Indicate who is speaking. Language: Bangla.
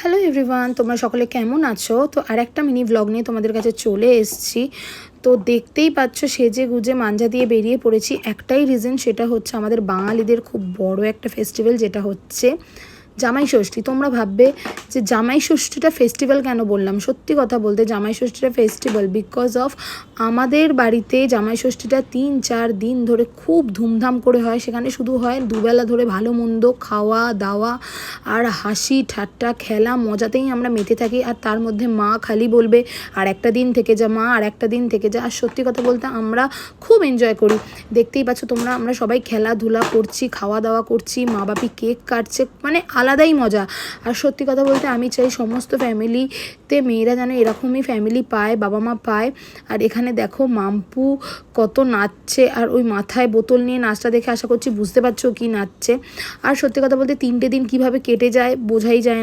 Speaker 1: হ্যালো এভরিওয়ান, তোমরা সকলে কেমন আছো? তো আর একটা মিনি ব্লগ নিয়ে তোমাদের কাছে চলে এসেছি। তো দেখতেই পাচ্ছ সেজে গুজে মাঞ্জা দিয়ে বেরিয়ে পড়েছি। একটাই রিজন, সেটা হচ্ছে আমাদের বাঙালিদের খুব বড় একটা ফেস্টিভ্যাল, যেটা হচ্ছে জামাই ষষ্ঠী। তোমরা ভাববে যে জামাই ষষ্ঠীটা ফেস্টিভ্যাল কেন বললাম। সত্যি কথা বলতে জামাই ষষ্ঠীটা ফেস্টিভ্যাল বিকজ অফ আমাদের বাড়িতে জামাই ষষ্ঠীটা 3-4 দিন ধরে খুব ধুমধাম করে হয়। সেখানে শুধু হয় দুবেলা ধরে ভালো মন্দ খাওয়া দাওয়া আর হাসি ঠাট্টা খেলা মজাতেই আমরা মেতে থাকি। আর তার মধ্যে মা খালি বলবে আর একটা দিন থেকে যা মা, আর একটা দিন থেকে যা। আর সত্যি কথা বলতে আমরা খুব এনজয় করি। দেখতেই পাচ্ছ তোমরা, আমরা সবাই খেলাধুলা করছি, খাওয়া দাওয়া করছি, মা বাপি কেক কাটছে, মানে আলাদাই মজা। আর সত্যি কথা বলতে আমি চাই সমস্ত ফ্যামিলিতে মেয়েরা যেন এরকমই ফ্যামিলি পায়, বাবা মা পায়। আর এখানে দেখো মাম্পু কত নাচছে, আর ওই মাথায় বোতল নিয়ে নাচটা দেখে আশা করছি বুঝতে পারছো কি নাচছে। আর সত্যি কথা বলতে 3টে দিন কিভাবে কেটে যায় বোঝাই যায় না।